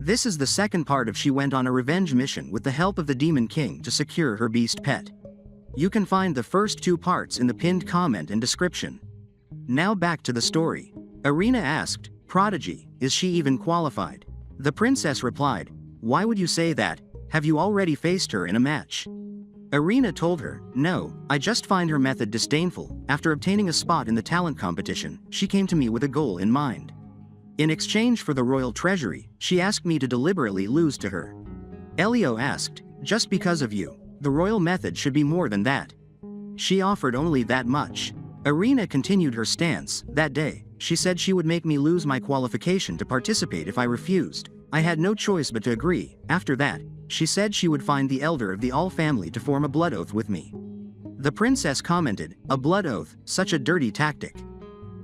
This is the second part of She went on a revenge mission with the help of the Demon King to secure her beast pet. You can find the first 2 parts in the pinned comment and description. Now back to the story. Irina asked, "Prodigy, is she even qualified?" The princess replied, "Why would you say that? Have you already faced her in a match?" Irina told her, "No, I just find her method disdainful. After obtaining a spot in the talent competition, she came to me with a goal in mind. In exchange for the royal treasury, she asked me to deliberately lose to her." Elio asked, "Just because of you? The royal method should be more than that. She offered only that much." Irina continued her stance. "That day, she said she would make me lose my qualification to participate if I refused. I had no choice but to agree. After that, she said she would find the elder of the All family to form a blood oath with me." The princess commented, "A blood oath, such a dirty tactic."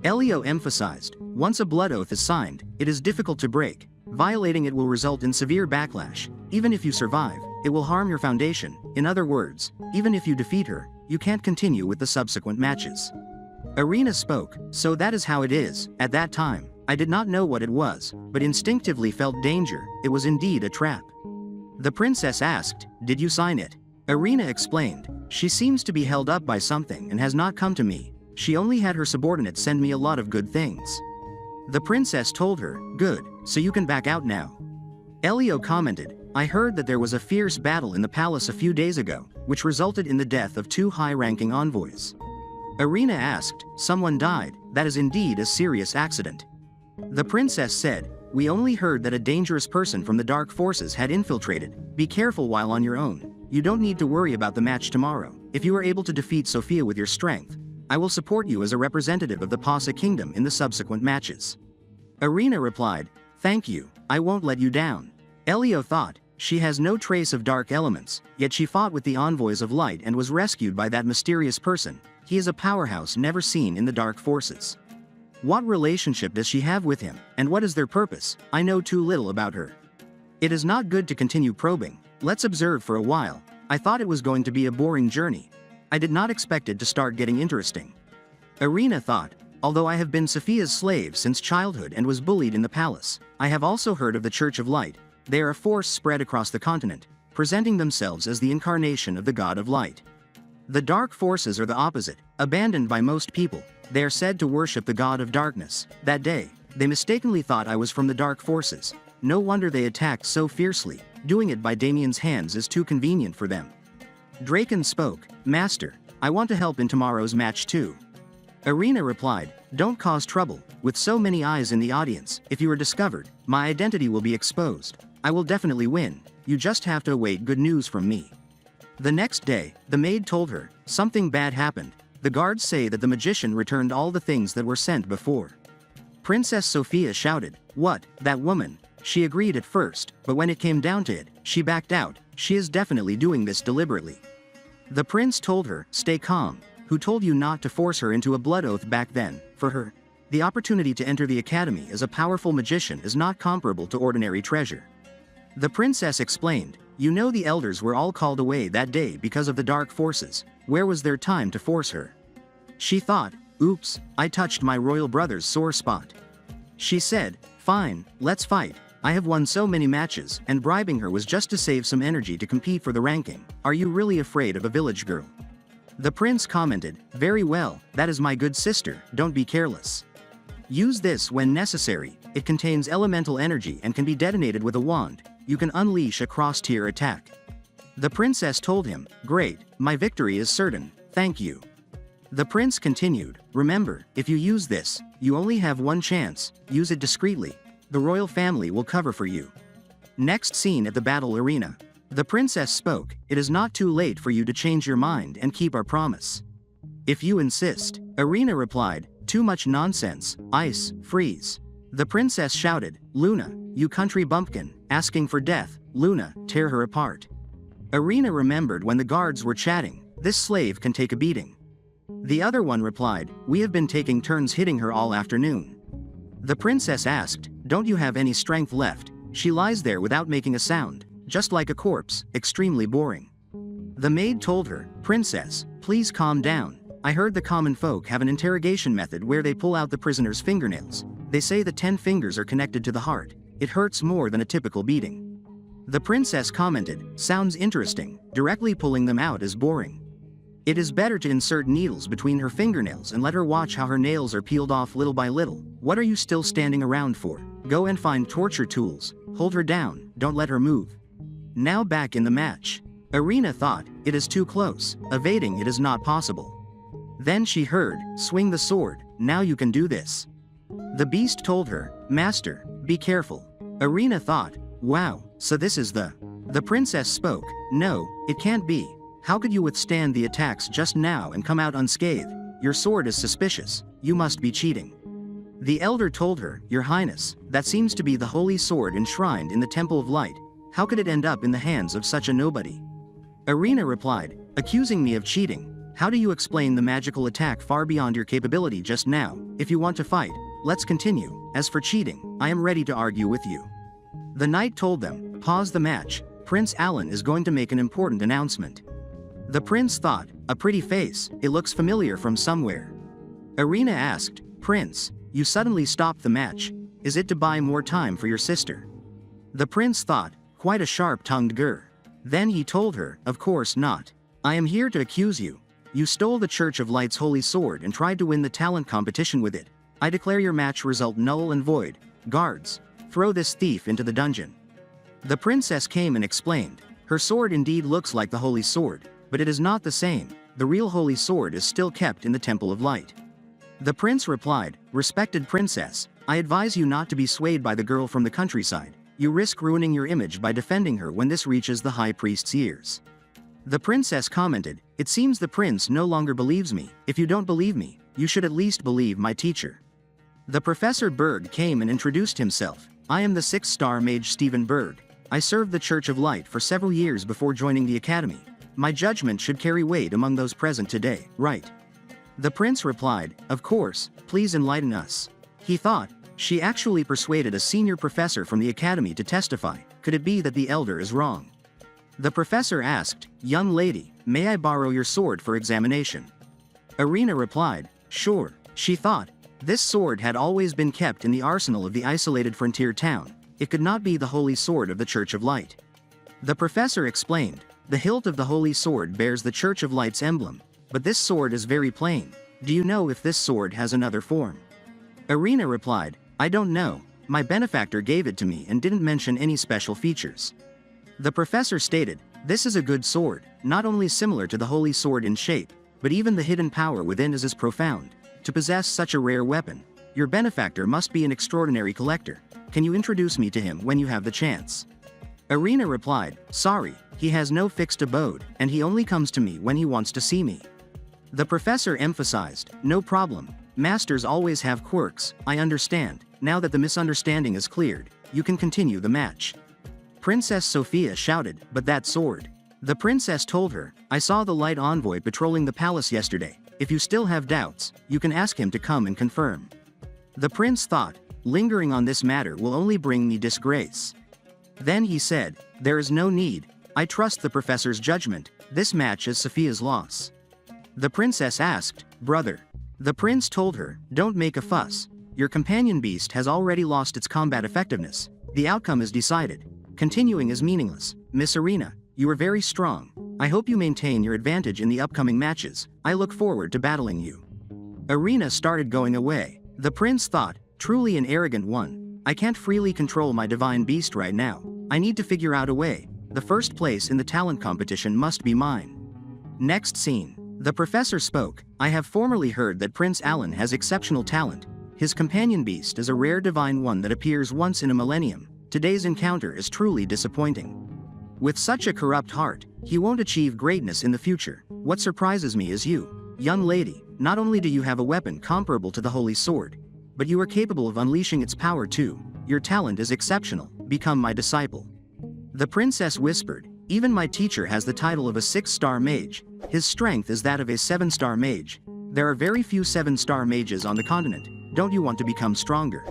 Elio emphasized, "Once a blood oath is signed, it is difficult to break. Violating it will result in severe backlash. Even if you survive, it will harm your foundation. In other words, even if you defeat her, you can't continue with the subsequent matches." Irina spoke, "So that is how it is. At that time, I did not know what it was, but instinctively felt danger. It was indeed a trap." The princess asked, "Did you sign it?" Irina explained, "She seems to be held up by something and has not come to me. She only had her subordinates send me a lot of good things." The princess told her, "Good, so you can back out now." Elio commented, "I heard that there was a fierce battle in the palace a few days ago, which resulted in the death of 2 high-ranking envoys." Irina asked, "Someone died? That is indeed a serious accident." The princess said, "We only heard that a dangerous person from the dark forces had infiltrated. Be careful while on your own. You don't need to worry about the match tomorrow. If you are able to defeat Sophia with your strength, I will support you as a representative of the Pasa kingdom in the subsequent matches." Irina replied, "Thank you, I won't let you down." Elio thought, "She has no trace of dark elements, yet she fought with the envoys of light and was rescued by that mysterious person. He is a powerhouse never seen in the dark forces. What relationship does she have with him, and what is their purpose? I know too little about her. It is not good to continue probing. Let's observe for a while. I thought it was going to be a boring journey. I did not expect it to start getting interesting." Irina thought, "Although I have been Sophia's slave since childhood and was bullied in the palace, I have also heard of the Church of Light. They are a force spread across the continent, presenting themselves as the incarnation of the God of Light. The dark forces are the opposite, abandoned by most people. They are said to worship the God of darkness. That day, they mistakenly thought I was from the dark forces. No wonder they attacked so fiercely. Doing it by Damien's hands is too convenient for them." Draken spoke, "Master, I want to help in tomorrow's match too." Irina replied, "Don't cause trouble. With so many eyes in the audience, if you are discovered, my identity will be exposed. I will definitely win. You just have to await good news from me." The next day, the maid told her, "Something bad happened. The guards say that the magician returned all the things that were sent before." Princess Sophia shouted, "What, that woman? She agreed at first, but when it came down to it, she backed out. She is definitely doing this deliberately." The prince told her, "Stay calm. Who told you not to force her into a blood oath back then? For her, the opportunity to enter the academy as a powerful magician is not comparable to ordinary treasure." The princess explained, "You know the elders were all called away that day because of the dark forces. Where was their time to force her?" She thought, "Oops, I touched my royal brother's sore spot." She said, "Fine, let's fight. I have won so many matches, and bribing her was just to save some energy to compete for the ranking. Are you really afraid of a village girl?" The prince commented, "Very well, that is my good sister, don't be careless. Use this when necessary. It contains elemental energy and can be detonated with a wand. You can unleash a cross-tier attack." The princess told him, "Great, my victory is certain, thank you." The prince continued, "Remember, if you use this, you only have one chance. Use it discreetly. The royal family will cover for you." Next scene at the battle arena. The princess spoke, "It is not too late for you to change your mind and keep our promise. If you insist." Irina replied, "Too much nonsense. Ice, freeze." The princess shouted, "Luna, you country bumpkin, asking for death. Luna, tear her apart." Irina remembered when the guards were chatting, "This slave can take a beating." The other one replied, "We have been taking turns hitting her all afternoon." The princess asked, "Don't you have any strength left? She lies there without making a sound, just like a corpse, extremely boring." The maid told her, "Princess, please calm down. I heard the common folk have an interrogation method where they pull out the prisoner's fingernails. They say the 10 fingers are connected to the heart. it hurts more than a typical beating. The princess commented, sounds interesting, directly pulling them out is boring. It is better to insert needles between her fingernails and let her watch how her nails are peeled off little by little. What are you still standing around for? Go and find torture tools, hold her down, don't let her move. Now back in the match. Irina thought, it is too close, evading it is not possible. Then she heard, swing the sword, now you can do this. The beast told her, Master, be careful. Irina thought, wow, so this is the princess spoke, no, it can't be. How could you withstand the attacks just now and come out unscathed? Your sword is suspicious, you must be cheating. The elder told her, Your Highness, that seems to be the holy sword enshrined in the Temple of Light. How could it end up in the hands of such a nobody? Irina replied, accusing me of cheating. How do you explain the magical attack far beyond your capability just now? If you want to fight, let's continue. As for cheating, I am ready to argue with you. The knight told them, pause the match, Prince Alan is going to make an important announcement. The prince thought, a pretty face, it looks familiar from somewhere. Irina asked, Prince, you suddenly stopped the match, is it to buy more time for your sister? The prince thought, quite a sharp-tongued grr. Then he told her, of course not. I am here to accuse you. You stole the Church of Light's holy sword and tried to win the talent competition with it. I declare your match result null and void. Guards, throw this thief into the dungeon. The princess came and explained, her sword indeed looks like the holy sword, but it is not the same. The real holy sword is still kept in the Temple of Light. The prince replied, respected princess, I advise you not to be swayed by the girl from the countryside. You risk ruining your image by defending her when this reaches the high priest's ears. The princess commented, it seems the prince no longer believes me. If you don't believe me, you should at least believe my teacher. The Professor Berg came and introduced himself. I am the 6-star mage Stephen Berg. I served the Church of Light for several years before joining the academy. My judgment should carry weight among those present today, right? The prince replied, of course, please enlighten us. He thought, she actually persuaded a senior professor from the academy to testify. Could it be that the elder is wrong? The professor asked, young lady, may I borrow your sword for examination? Irina replied, sure. She thought, this sword had always been kept in the arsenal of the isolated frontier town. It could not be the holy sword of the Church of Light. The professor explained, the hilt of the holy sword bears the Church of Light's emblem, but this sword is very plain. Do you know if this sword has another form? Irina replied, I don't know. My benefactor gave it to me and didn't mention any special features. The professor stated, this is a good sword, not only similar to the holy sword in shape, but even the hidden power within is as profound. To possess such a rare weapon, your benefactor must be an extraordinary collector. Can you introduce me to him when you have the chance? Irina replied, sorry, he has no fixed abode, and he only comes to me when he wants to see me. The professor emphasized, no problem, masters always have quirks, I understand. Now that the misunderstanding is cleared, you can continue the match. Princess Sophia shouted, but that sword. The princess told her, I saw the light envoy patrolling the palace yesterday. If you still have doubts, you can ask him to come and confirm. The prince thought, lingering on this matter will only bring me disgrace. Then he said, there is no need. I trust the professor's judgment. This match is Sophia's loss. The princess asked, brother. The prince told her, don't make a fuss. Your companion beast has already lost its combat effectiveness. The outcome is decided. Continuing is meaningless. Miss Irina, you are very strong. I hope you maintain your advantage in the upcoming matches. I look forward to battling you. Irina started going away. The prince thought, truly an arrogant one. I can't freely control my divine beast right now. I need to figure out a way. The first place in the talent competition must be mine. Next scene. The professor spoke. I have formerly heard that Prince Alan has exceptional talent. His companion beast is a rare divine one that appears once in a millennium. Today's encounter is truly disappointing. With such a corrupt heart, he won't achieve greatness in the future. What surprises me is you, young lady. Not only do you have a weapon comparable to the holy sword, but you are capable of unleashing its power too. Your talent is exceptional. Become my disciple. The princess whispered, even my teacher has the title of a 6-star mage. His strength is that of a 7-star mage. There are very few 7-star mages on the continent. Don't you want to become stronger?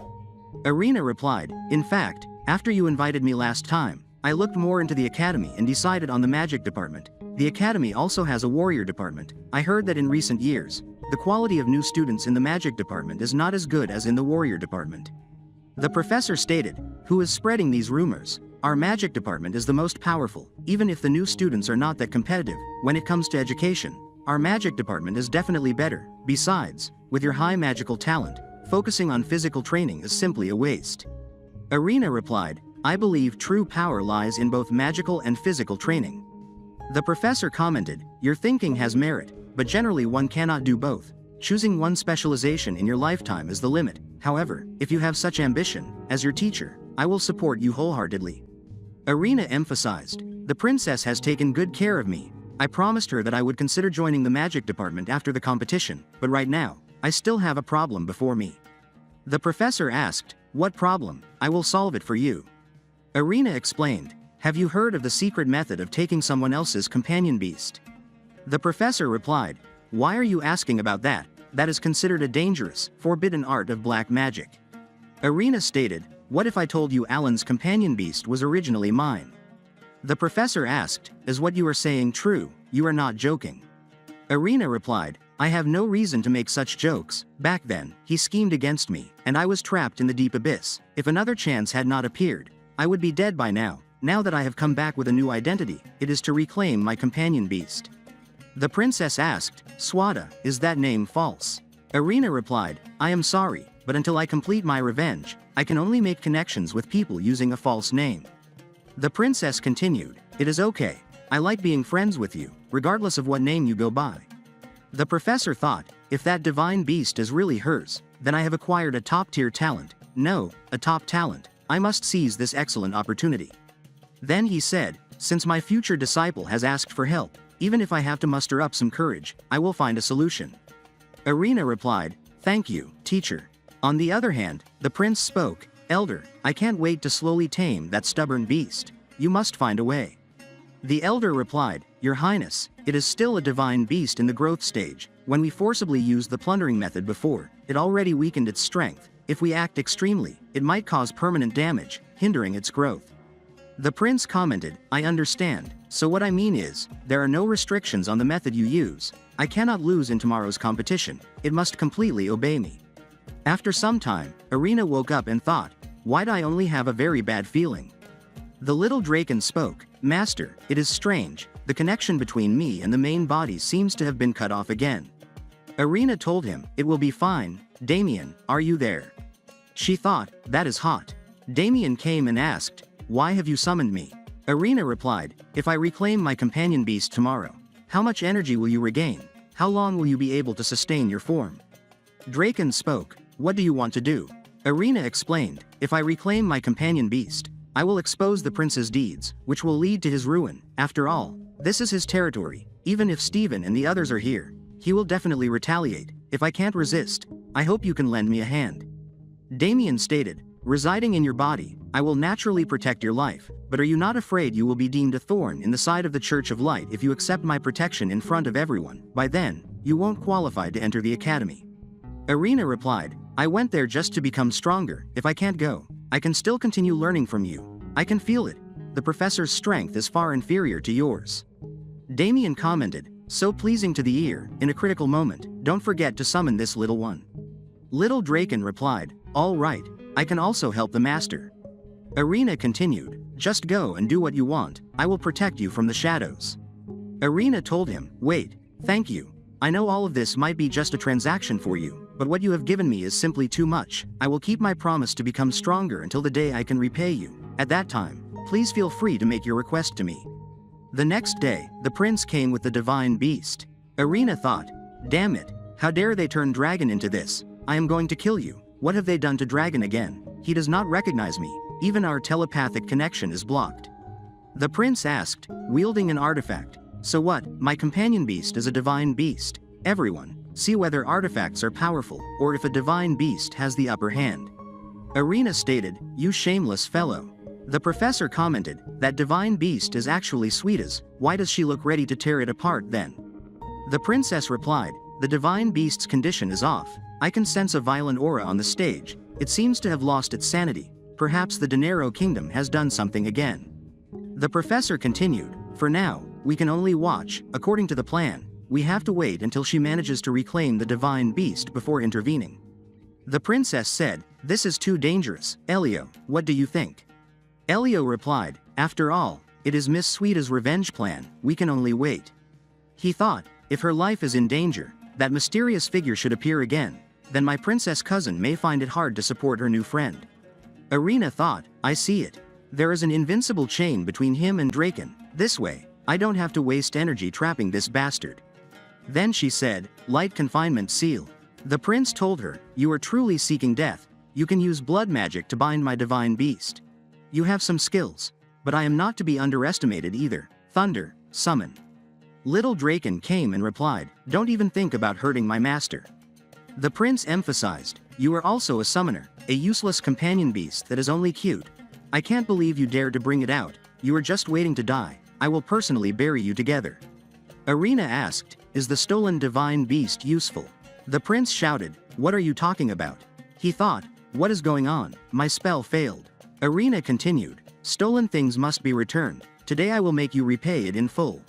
Irina replied, in fact, after you invited me last time, I looked more into the academy and decided on the magic department. The academy also has a warrior department. I heard that in recent years, the quality of new students in the magic department is not as good as in the warrior department. The professor stated, "Who is spreading these rumors? Our magic department is the most powerful, even if the new students are not that competitive. When it comes to education, our magic department is definitely better. Besides, with your high magical talent, focusing on physical training is simply a waste." Arena replied, "I believe true power lies in both magical and physical training." The professor commented, "Your thinking has merit, but generally one cannot do both. Choosing one specialization in your lifetime is the limit. However, if you have such ambition, as your teacher, I will support you wholeheartedly." Arena emphasized, "The princess has taken good care of me. I promised her that I would consider joining the magic department after the competition, but right now, I still have a problem before me." The professor asked, "What problem? I will solve it for you." Arena explained, "Have you heard of the secret method of taking someone else's companion beast?" The professor replied, "Why are you asking about that? That is considered a dangerous, forbidden art of black magic." Arena stated, "What if I told you Alan's companion beast was originally mine?" The professor asked, "Is what you are saying true? You are not joking?" Arena replied, "I have no reason to make such jokes. Back then, he schemed against me, and I was trapped in the deep abyss. If another chance had not appeared, I would be dead by now. Now that I have come back with a new identity, it is to reclaim my companion beast." The princess asked, "Swada, is that name false?" Arena replied, "I am sorry, but until I complete my revenge, I can only make connections with people using a false name." The princess continued, "It is okay. I like being friends with you, regardless of what name you go by." The professor thought, if that divine beast is really hers, then I have acquired a top-tier talent. No, a top talent. I must seize this excellent opportunity. Then he said, "Since my future disciple has asked for help, even if I have to muster up some courage, I will find a solution." Arena replied, "Thank you, teacher." On the other hand, the prince spoke, "Elder, I can't wait to slowly tame that stubborn beast. You must find a way." The elder replied, "Your Highness, it is still a divine beast in the growth stage. When we forcibly used the plundering method before, it already weakened its strength. If we act extremely, it might cause permanent damage, hindering its growth." The prince commented, "I understand. So what I mean is, there are no restrictions on the method you use. I cannot lose in tomorrow's competition. It must completely obey me." After some time, Arena woke up and thought, "Why'd I only have a very bad feeling?" The little draken spoke, "Master, it is strange. The connection between me and the main body seems to have been cut off again." Arena told him, "It will be fine. Damien, are you there?" She thought, "That is hot." Damien came and asked, "Why have you summoned me?" Arena replied, "If I reclaim my companion beast tomorrow, how much energy will you regain? How long will you be able to sustain your form?" Draken spoke, "What do you want to do?" Arena explained, "If I reclaim my companion beast, I will expose the prince's deeds, which will lead to his ruin. After all, this is his territory. Even if Steven and the others are here, he will definitely retaliate. If I can't resist, I hope you can lend me a hand." Damien stated, "Residing in your body, I will naturally protect your life, but are you not afraid you will be deemed a thorn in the side of the Church of Light if you accept my protection in front of everyone? By then, you won't qualify to enter the academy." Arena replied, "I went there just to become stronger. If I can't go, I can still continue learning from you. I can feel it. The professor's strength is far inferior to yours." Damien commented, "So pleasing to the ear, in a critical moment, don't forget to summon this little one." Little Draken replied, "All right, I can also help the master." Arena continued, "Just go and do what you want. I will protect you from the shadows." Arena told him, "Wait, thank you. I know all of this might be just a transaction for you, but what you have given me is simply too much. I will keep my promise to become stronger until the day I can repay you. At that time, please feel free to make your request to me." The next day, the prince came with the divine beast. Arena thought, "Damn it, how dare they turn Dragon into this? I am going to kill you. What have they done to Dragon again? He does not recognize me. Even our telepathic connection is blocked." The prince asked, wielding an artifact, "So what, my companion beast is a divine beast? Everyone, see whether artifacts are powerful, or if a divine beast has the upper hand." Arena stated, "You shameless fellow." The professor commented, "That divine beast is actually Sweeta's. Why does she look ready to tear it apart then?" The princess replied, "The divine beast's condition is off. I can sense a violent aura on the stage. It seems to have lost its sanity. Perhaps the Dinero Kingdom has done something again." The professor continued, "For now, we can only watch. According to the plan, we have to wait until she manages to reclaim the divine beast before intervening." The princess said, This is too dangerous. Elio, what do you think? Elio replied, after all, it is Miss Suida's revenge plan, we can only wait. He thought, if her life is in danger, that mysterious figure should appear again, then my princess cousin may find it hard to support her new friend. Irina thought, I see it. There is an invincible chain between him and Draken, this way, I don't have to waste energy trapping this bastard. Then she said, light confinement seal. The prince told her, you are truly seeking death, you can use blood magic to bind my divine beast. You have some skills, but I am not to be underestimated either. Thunder, summon. Little Draken came and replied, don't even think about hurting my master. The prince emphasized, you are also a summoner, a useless companion beast that is only cute. I can't believe you dared to bring it out, you are just waiting to die, I will personally bury you together. Irina asked, is the stolen divine beast useful? The prince shouted, what are you talking about? He thought, what is going on, my spell failed. Irina continued, stolen things must be returned, today I will make you repay it in full.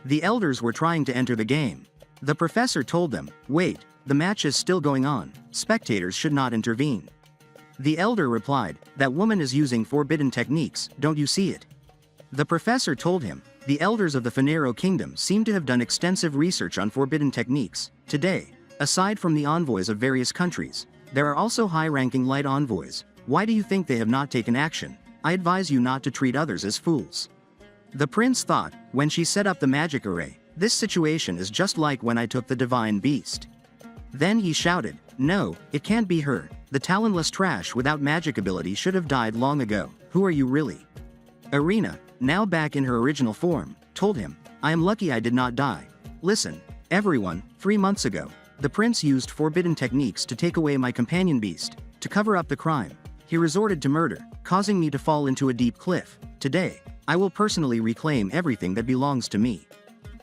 The elders were trying to enter the game. The professor told them, wait, the match is still going on, spectators should not intervene. The elder replied, that woman is using forbidden techniques, don't you see it? The professor told him, the elders of the Finero kingdom seem to have done extensive research on forbidden techniques. Today, aside from the envoys of various countries, there are also high-ranking light envoys. Why do you think they have not taken action? I advise you not to treat others as fools. The prince thought, when she set up the magic array, this situation is just like when I took the divine beast. Then he shouted, no, it can't be her, the talentless trash without magic ability should have died long ago, who are you really? Irina, now back in her original form, told him, I am lucky I did not die. Listen, everyone, 3 months ago, the prince used forbidden techniques to take away my companion beast. To cover up the crime, he resorted to murder, causing me to fall into a deep cliff. Today, I will personally reclaim everything that belongs to me.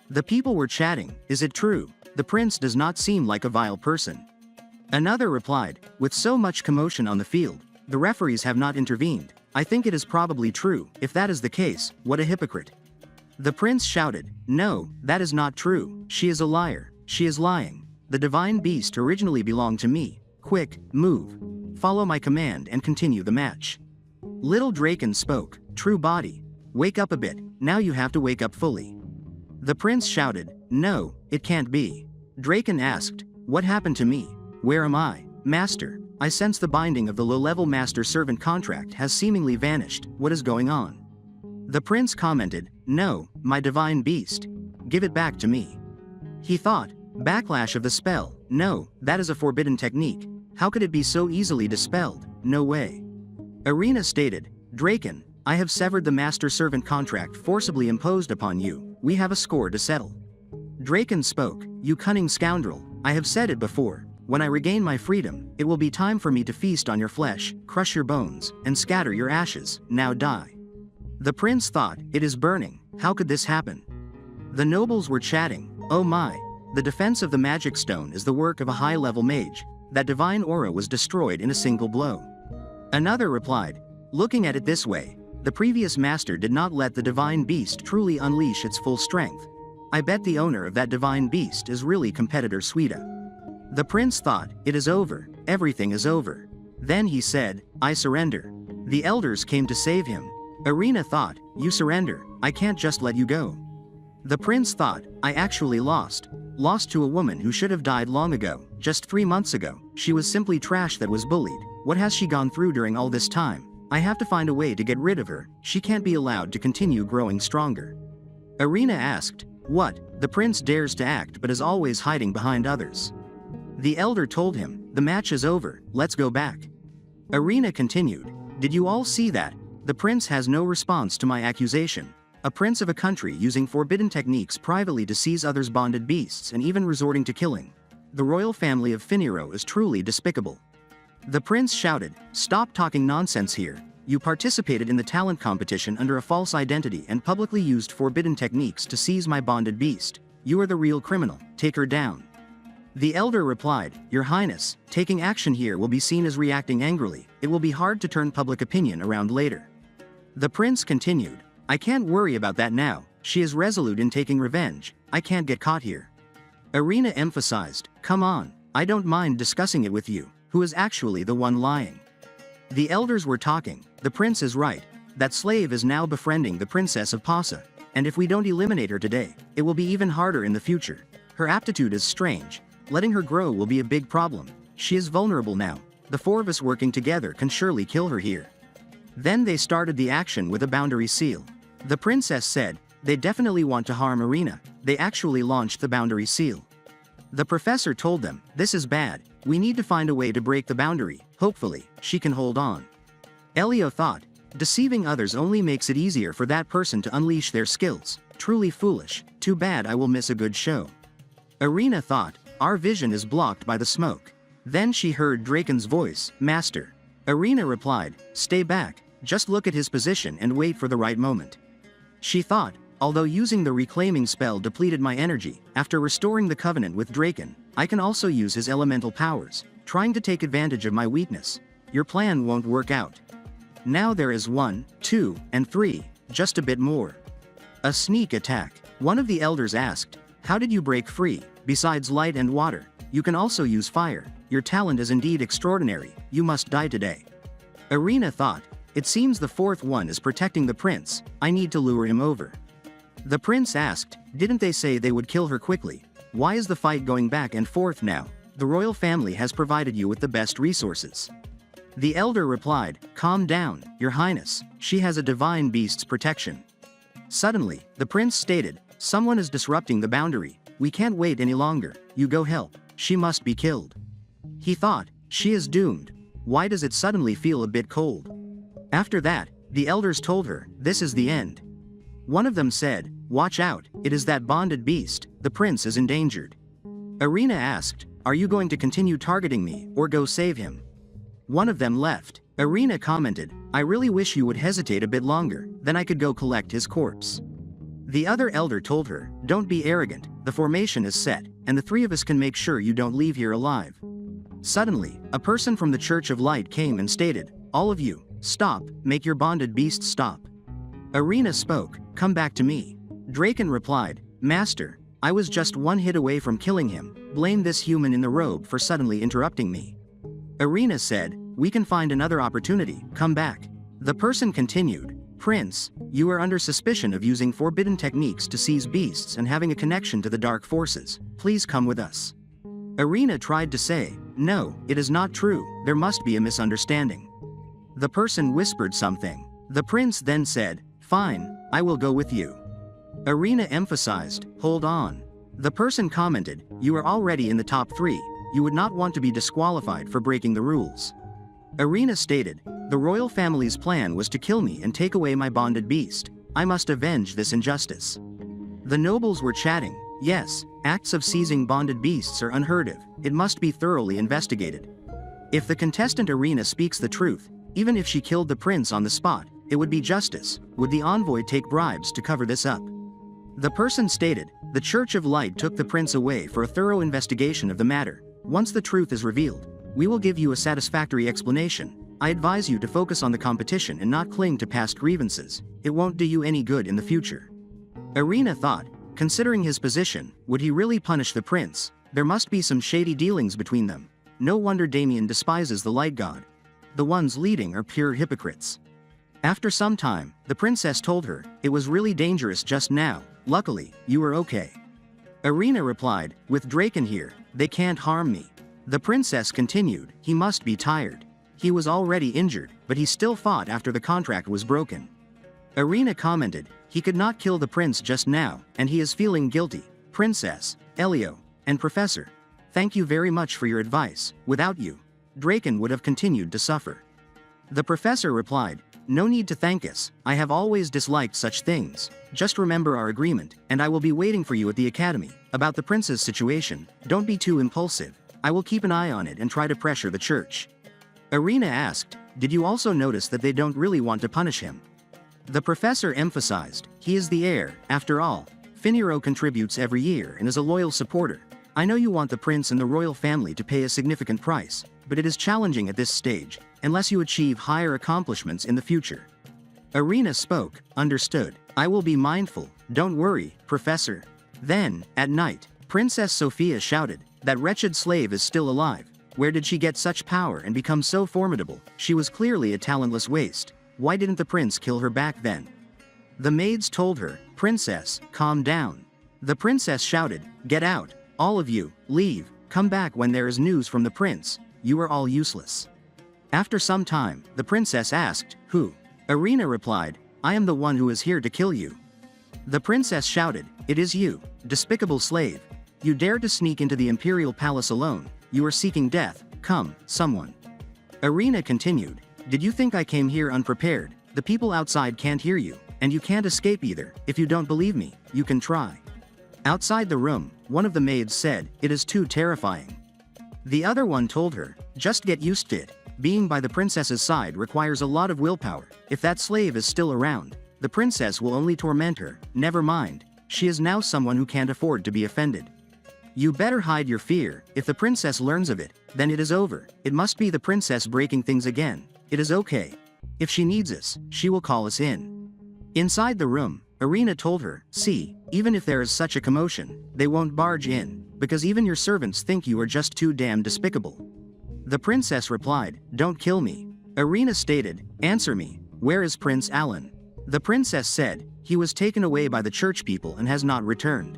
The people were chatting, is it true? The prince does not seem like a vile person. Another replied, with so much commotion on the field, the referees have not intervened. I think it is probably true. If that is the case, what a hypocrite. The prince shouted, no, that is not true. She is a liar. She is lying. The divine beast originally belonged to me. Quick, move. Follow my command and continue the match. Little Draken spoke, true body. Wake up a bit, now you have to wake up fully. The prince shouted, no, it can't be. Draken asked, what happened to me? Where am I? Master, I sense the binding of the low-level master-servant contract has seemingly vanished. What is going on? The prince commented, no, my divine beast. Give it back to me. He thought, backlash of the spell, no, that is a forbidden technique. How could it be so easily dispelled? No way. Irina stated, Draken, I have severed the master-servant contract forcibly imposed upon you. We have a score to settle. Draken spoke, you cunning scoundrel, I have said it before. When I regain my freedom, it will be time for me to feast on your flesh, crush your bones, and scatter your ashes. Now die. The prince thought, it is burning. How could this happen? The nobles were chatting, oh my. The defense of the magic stone is the work of a high-level mage. That divine aura was destroyed in a single blow. Another replied, looking at it this way, the previous master did not let the divine beast truly unleash its full strength. I bet the owner of that divine beast is really competitor Suida. The prince thought, it is over, everything is over. Then he said, I surrender. The elders came to save him. Irina thought, you surrender, I can't just let you go. The prince thought, I actually lost. Lost to a woman who should have died long ago, just 3 months ago. She was simply trash that was bullied. What has she gone through during all this time? I have to find a way to get rid of her. She can't be allowed to continue growing stronger. Irina asked, what? The prince dares to act but is always hiding behind others. The elder told him, the match is over, let's go back. Irina continued, did you all see that? The prince has no response to my accusation. A prince of a country using forbidden techniques privately to seize others' bonded beasts and even resorting to killing. The royal family of Finero is truly despicable. The prince shouted, stop talking nonsense here. You participated in the talent competition under a false identity and publicly used forbidden techniques to seize my bonded beast. You are the real criminal, take her down. The elder replied, Your Highness, taking action here will be seen as reacting angrily. It will be hard to turn public opinion around later. The prince continued, I can't worry about that now. She is resolute in taking revenge. I can't get caught here. Irina emphasized, come on, I don't mind discussing it with you. Who is actually the one lying? The elders were talking. The prince is right. That slave is now befriending the princess of Pasa, and if we don't eliminate her today, it will be even harder in the future. Her aptitude is strange. Letting her grow will be a big problem. She is vulnerable now. The four of us working together can surely kill her here. Then they started the action with a boundary seal. The princess said, they definitely want to harm Irina. They actually launched the boundary seal. The professor told them, this is bad. We need to find a way to break the boundary. Hopefully, she can hold on. Elio thought, deceiving others only makes it easier for that person to unleash their skills. Truly foolish. Too bad I will miss a good show. Irina thought, our vision is blocked by the smoke. Then she heard Draken's voice, Master. Irina replied, stay back, just look at his position and wait for the right moment. She thought, although using the reclaiming spell depleted my energy, after restoring the covenant with Draken, I can also use his elemental powers, trying to take advantage of my weakness. Your plan won't work out. Now there is 1, 2, and 3, just a bit more. A sneak attack. One of the elders asked, how did you break free? Besides light and water, you can also use fire. Your talent is indeed extraordinary. You must die today. Irina thought, it seems the fourth one is protecting the prince. I need to lure him over. The prince asked, didn't they say they would kill her quickly? Why is the fight going back and forth now? The royal family has provided you with the best resources. The elder replied, calm down, your highness. She has a divine beast's protection. Suddenly, the prince stated, someone is disrupting the boundary. We can't wait any longer. You go help. She must be killed. He thought, she is doomed. Why does it suddenly feel a bit cold? After that, the elders told her, this is the end. One of them said, watch out, it is that bonded beast, the prince is endangered. Irina asked, are you going to continue targeting me, or go save him? One of them left. Irina commented, I really wish you would hesitate a bit longer, then I could go collect his corpse. The other elder told her, don't be arrogant, the formation is set, and the three of us can make sure you don't leave here alive. Suddenly, a person from the Church of Light came and stated, all of you, stop, make your bonded beast stop. Irina spoke, come back to me. Draken replied, Master, I was just one hit away from killing him, blame this human in the robe for suddenly interrupting me. Irina said, we can find another opportunity, come back. The person continued, Prince, you are under suspicion of using forbidden techniques to seize beasts and having a connection to the dark forces. Please come with us. Irina tried to say, no, it is not true, there must be a misunderstanding. The person whispered something. The prince then said, fine, I will go with you. Irina emphasized, hold on. The person commented, you are already in the top 3, you would not want to be disqualified for breaking the rules. Irina stated, the royal family's plan was to kill me and take away my bonded beast. I must avenge this injustice. The nobles were chatting, yes, acts of seizing bonded beasts are unheard of, it must be thoroughly investigated. If the contestant Irina speaks the truth, even if she killed the prince on the spot, it would be justice. Would the envoy take bribes to cover this up? The person stated, the Church of Light took the prince away for a thorough investigation of the matter. Once the truth is revealed, we will give you a satisfactory explanation. I advise you to focus on the competition and not cling to past grievances. It won't do you any good in the future. Irina thought, considering his position, would he really punish the prince? There must be some shady dealings between them. No wonder Damien despises the light god. The ones leading are pure hypocrites. After some time, the princess told her, it was really dangerous just now, luckily, you were okay. Irina replied, with Draken here, they can't harm me. The princess continued, he must be tired. He was already injured, but he still fought after the contract was broken. Irina commented, he could not kill the prince just now, and he is feeling guilty. Princess, Elio, and Professor, thank you very much for your advice. Without you, Draken would have continued to suffer. The professor replied, no need to thank us, I have always disliked such things. Just remember our agreement, and I will be waiting for you at the academy. About the prince's situation, don't be too impulsive. I will keep an eye on it and try to pressure the church. Irina asked, did you also notice that they don't really want to punish him? The professor emphasized, he is the heir, after all. Finiro contributes every year and is a loyal supporter. I know you want the prince and the royal family to pay a significant price, but it is challenging at this stage, unless you achieve higher accomplishments in the future. Irina spoke, understood. I will be mindful, don't worry, Professor. Then, at night, Princess Sophia shouted, that wretched slave is still alive. Where did she get such power and become so formidable? She was clearly a talentless waste. Why didn't the prince kill her back then? The maids told her, "Princess, calm down." The princess shouted, "Get out, all of you, leave, come back when there is news from the prince, you are all useless." After some time, the princess asked, "Who?" Irina replied, "I am the one who is here to kill you." The princess shouted, "It is you, despicable slave. You dared to sneak into the imperial palace alone, you are seeking death, come, someone." Irina continued, "Did you think I came here unprepared? The people outside can't hear you, and you can't escape either. If you don't believe me, you can try." Outside the room, one of the maids said, "It is too terrifying." The other one told her, "Just get used to it. Being by the princess's side requires a lot of willpower. If that slave is still around, the princess will only torment her. Never mind, she is now someone who can't afford to be offended. You better hide your fear. If the princess learns of it, then it is over. It must be the princess breaking things again. It is okay. If she needs us, she will call us in." Inside the room, Irina told her, "See, even if there is such a commotion, they won't barge in, because even your servants think you are just too damn despicable." The princess replied, "Don't kill me." Irina stated, "Answer me, where is Prince Alan?" The princess said, "He was taken away by the church people and has not returned."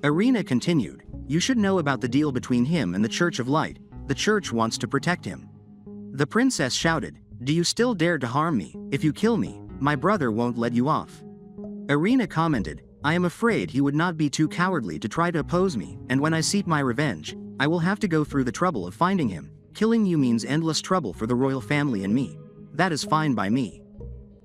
Irina continued, "You should know about the deal between him and the Church of Light. The church wants to protect him." The princess shouted, "Do you still dare to harm me? If you kill me, my brother won't let you off." Irina commented, "I am afraid he would not be too cowardly to try to oppose me, and when I seek my revenge, I will have to go through the trouble of finding him. Killing you means endless trouble for the royal family and me. That is fine by me."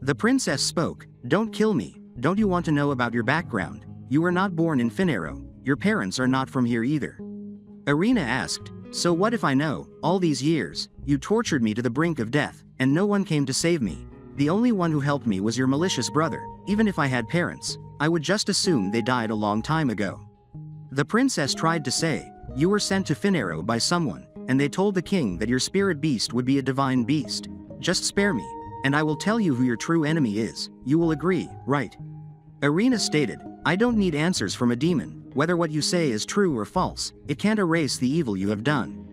The princess spoke, "Don't kill me. Don't you want to know about your background? You were not born in Finero. Your parents are not from here either." Irina asked, "So what if I know? All these years, you tortured me to the brink of death, and no one came to save me. The only one who helped me was your malicious brother. Even if I had parents, I would just assume they died a long time ago." The princess tried to say, "You were sent to Finero by someone, and they told the king that your spirit beast would be a divine beast. Just spare me, and I will tell you who your true enemy is. You will agree, right?" Irina stated, "I don't need answers from a demon. Whether what you say is true or false, it can't erase the evil you have done."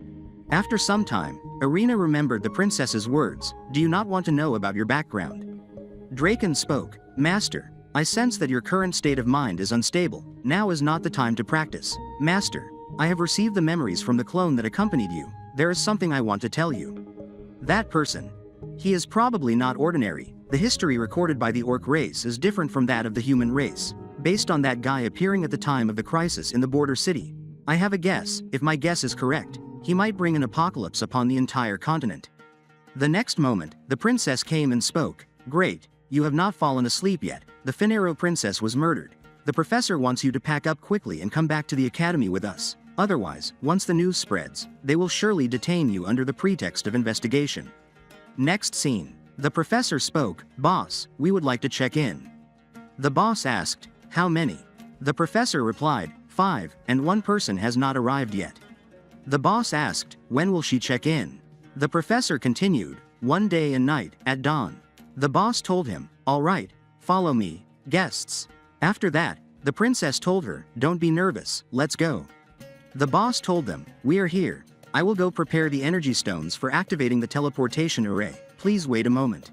After some time, Irina remembered the princess's words, "Do you not want to know about your background?" Draken spoke, "Master, I sense that your current state of mind is unstable. Now is not the time to practice. Master, I have received the memories from the clone that accompanied you. There is something I want to tell you." That person. He is probably not ordinary. The history recorded by the orc race is different from that of the human race, based on that guy appearing at the time of the crisis in the border city. I have a guess. If my guess is correct, he might bring an apocalypse upon the entire continent. The next moment, the princess came and spoke, "Great, you have not fallen asleep yet. The Finero princess was murdered. The professor wants you to pack up quickly and come back to the academy with us. Otherwise, once the news spreads, they will surely detain you under the pretext of investigation." Next scene. The professor spoke, "Boss, we would like to check in." The boss asked, "How many?" The professor replied, 5, and one person has not arrived yet. The boss asked, "When will she check in?" The professor continued, "One day and night, at dawn." The boss told him, "All right, follow me, guests." After that, the princess told her, "Don't be nervous, let's go." The boss told them, "We are here. I will go prepare the energy stones for activating the teleportation array. Please wait a moment."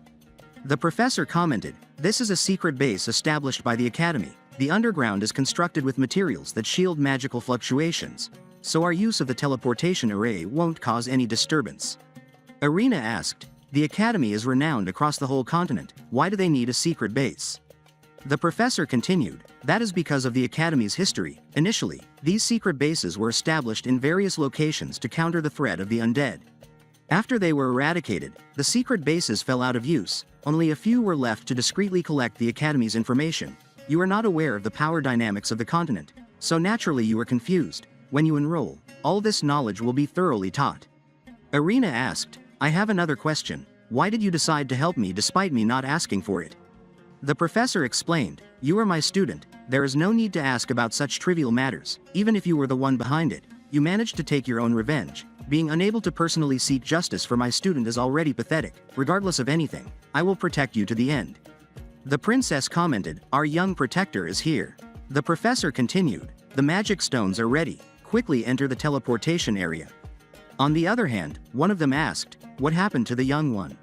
The professor commented, "This is a secret base established by the academy. The underground is constructed with materials that shield magical fluctuations, so our use of the teleportation array won't cause any disturbance." Irina asked, "The academy is renowned across the whole continent. Why do they need a secret base?" The professor continued, "That is because of the academy's history. Initially, these secret bases were established in various locations to counter the threat of the undead. After they were eradicated, the secret bases fell out of use. Only a few were left to discreetly collect the academy's information. You are not aware of the power dynamics of the continent, so naturally you are confused. When you enroll, all this knowledge will be thoroughly taught." Irina asked, "I have another question. Why did you decide to help me despite me not asking for it?" The professor explained, "You are my student. There is no need to ask about such trivial matters. Even if you were the one behind it, you managed to take your own revenge. Being unable to personally seek justice for my student is already pathetic. Regardless of anything, I will protect you to the end." The princess commented, "Our young protector is here." The professor continued, "The magic stones are ready. Quickly enter the teleportation area." On the other hand, one of them asked, "What happened to the young one?"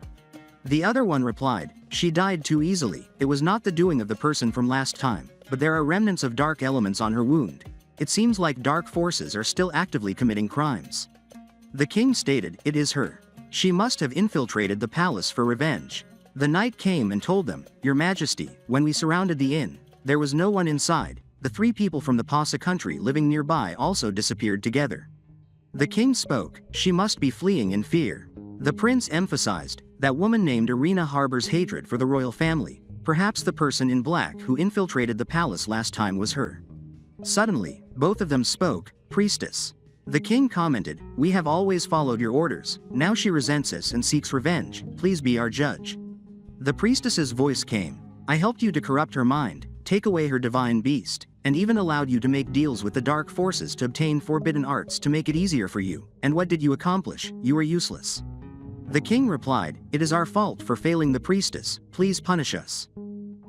The other one replied, "She died too easily. It was not the doing of the person from last time, but there are remnants of dark elements on her wound. It seems like dark forces are still actively committing crimes." The king stated, "It is her. She must have infiltrated the palace for revenge." The knight came and told them, "Your Majesty, when we surrounded the inn, there was no one inside. The 3 people from the Pasa country living nearby also disappeared together." The king spoke, "She must be fleeing in fear." The prince emphasized, "That woman named Irina harbors hatred for the royal family. Perhaps the person in black who infiltrated the palace last time was her." Suddenly, both of them spoke, "Priestess." The king commented, "We have always followed your orders. Now she resents us and seeks revenge. Please be our judge." The priestess's voice came, "I helped you to corrupt her mind, take away her divine beast, and even allowed you to make deals with the dark forces to obtain forbidden arts to make it easier for you. And what did you accomplish? You were useless." The king replied, "It is our fault for failing the priestess. Please punish us."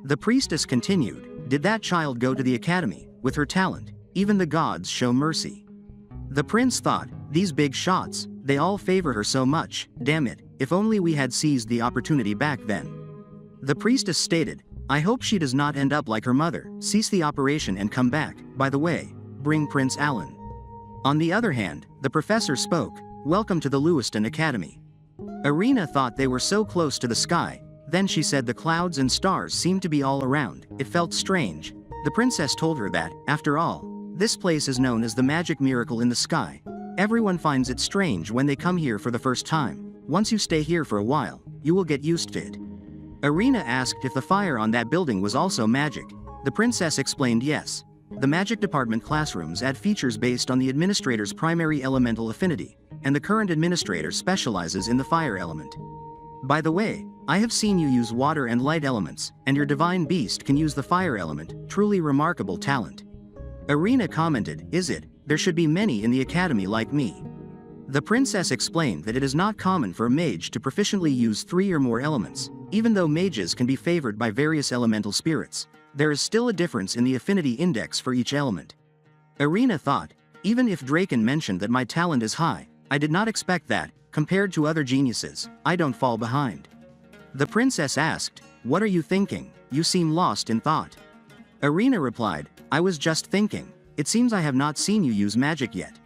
The priestess continued, "Did that child go to the academy? With her talent, even the gods show mercy." The prince thought, "These big shots, they all favor her so much. Damn it, if only we had seized the opportunity back then." The priestess stated, "I hope she does not end up like her mother. Cease the operation and come back. By the way, bring Prince Alan." On the other hand, the professor spoke, "Welcome to the Lewiston Academy." Irina thought they were so close to the sky. Then she said the clouds and stars seemed to be all around. It felt strange. The princess told her that, after all, this place is known as the magic miracle in the sky. Everyone finds it strange when they come here for the first time. Once you stay here for a while, you will get used to it. Irina asked if the fire on that building was also magic. The princess explained yes. The magic department classrooms add features based on the administrator's primary elemental affinity, and the current administrator specializes in the fire element. By the way, I have seen you use water and light elements, and your divine beast can use the fire element. Truly remarkable talent." Irina commented, "Is it? There should be many in the academy like me." The princess explained that it is not common for a mage to proficiently use 3 or more elements. Even though mages can be favored by various elemental spirits, there is still a difference in the affinity index for each element. Irina thought, "Even if Draken mentioned that my talent is high, I did not expect that. Compared to other geniuses, I don't fall behind." The princess asked, "What are you thinking? You seem lost in thought." Irina replied, "I was just thinking. It seems I have not seen you use magic yet."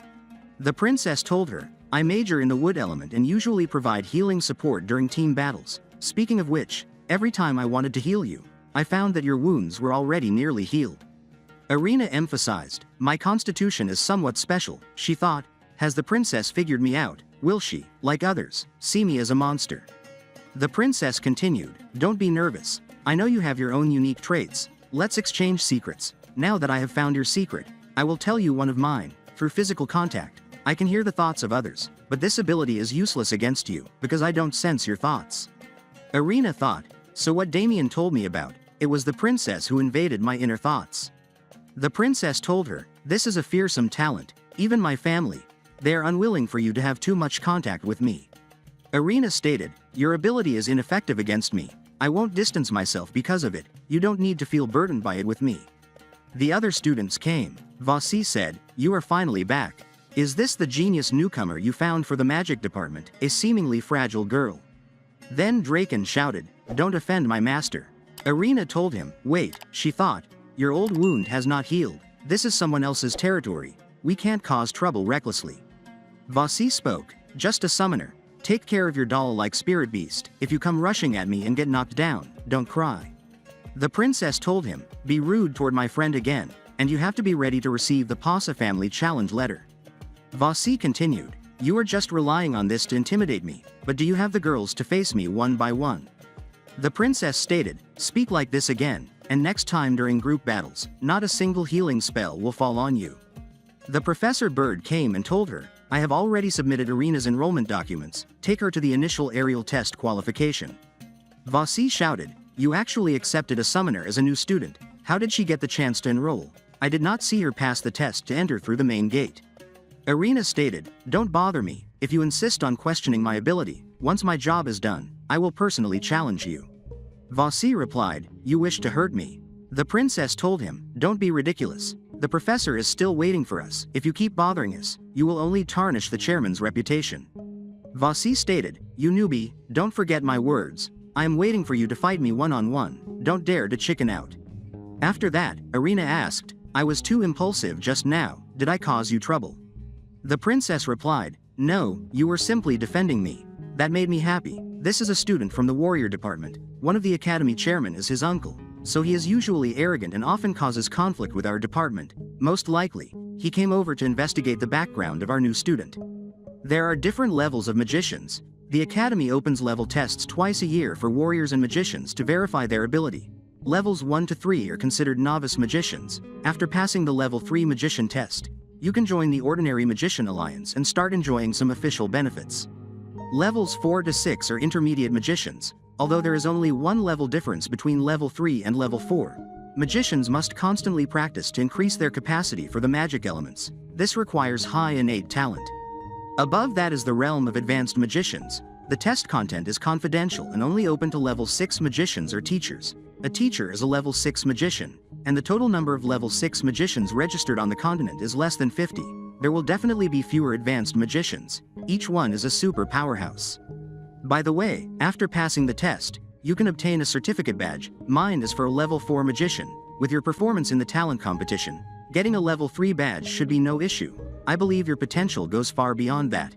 The princess told her, "I major in the wood element and usually provide healing support during team battles. Speaking of which, every time I wanted to heal you, I found that your wounds were already nearly healed." Irina emphasized, "My constitution is somewhat special." She thought, "Has the princess figured me out? Will she, like others, see me as a monster?" The princess continued, "Don't be nervous. I know you have your own unique traits. Let's exchange secrets. Now that I have found your secret, I will tell you one of mine. Through physical contact, I can hear the thoughts of others, but this ability is useless against you, because I don't sense your thoughts." Irina thought, "So what Damien told me about, it was the princess who invaded my inner thoughts." The princess told her, "This is a fearsome talent. Even my family, they are unwilling for you to have too much contact with me." Irina stated, "Your ability is ineffective against me. I won't distance myself because of it. You don't need to feel burdened by it with me." The other students came. Vasi said, "You are finally back. Is this the genius newcomer you found for the magic department, a seemingly fragile girl?" Then Draken shouted, "Don't offend my master." Irina told him, "Wait," she thought, "your old wound has not healed. This is someone else's territory. We can't cause trouble recklessly." Vasi spoke, "Just a summoner. Take care of your doll-like spirit beast. If you come rushing at me and get knocked down, don't cry." The princess told him, "Be rude toward my friend again, and you have to be ready to receive the Pasa family challenge letter." Vasi continued, "You are just relying on this to intimidate me, but do you have the girls to face me one by one?" The princess stated, "Speak like this again, and next time during group battles, not a single healing spell will fall on you." The Professor Bird came and told her, "I have already submitted Irina's enrollment documents. Take her to the initial aerial test qualification." Vasi shouted, "You actually accepted a summoner as a new student. How did she get the chance to enroll? I did not see her pass the test to enter through the main gate." Irina stated, "Don't bother me. If you insist on questioning my ability, once my job is done, I will personally challenge you." Vasi replied, "You wish to hurt me?" The princess told him, "Don't be ridiculous. The professor is still waiting for us. If you keep bothering us, you will only tarnish the chairman's reputation. Vasi stated, you newbie, don't forget my words. I am waiting for you to fight me one-on-one. Don't dare to chicken out. After that, Arena asked, I was too impulsive just now. Did I cause you trouble? The princess replied, no, you were simply defending me. That made me happy. This is a student from the warrior department. One of the academy chairmen is his uncle, so he is usually arrogant and often causes conflict with our department. Most likely, he came over to investigate the background of our new student. There are different levels of magicians. The academy opens level tests twice a year for warriors and magicians to verify their ability. Levels 1 to 3 are considered novice magicians. After passing the level 3 magician test, you can join the Ordinary Magician Alliance and start enjoying some official benefits. Levels 4 to 6 are intermediate magicians, although there is only one level difference between level 3 and level 4. Magicians must constantly practice to increase their capacity for the magic elements. This requires high innate talent. Above that is the realm of advanced magicians. The test content is confidential and only open to level 6 magicians or teachers. A teacher is a level 6 magician, and the total number of level 6 magicians registered on the continent is less than 50. There will definitely be fewer advanced magicians. Each one is a super powerhouse. By the way, after passing the test, you can obtain a certificate badge. Mine is for a level 4 magician. With your performance in the talent competition, getting a level 3 badge should be no issue. I believe your potential goes far beyond that.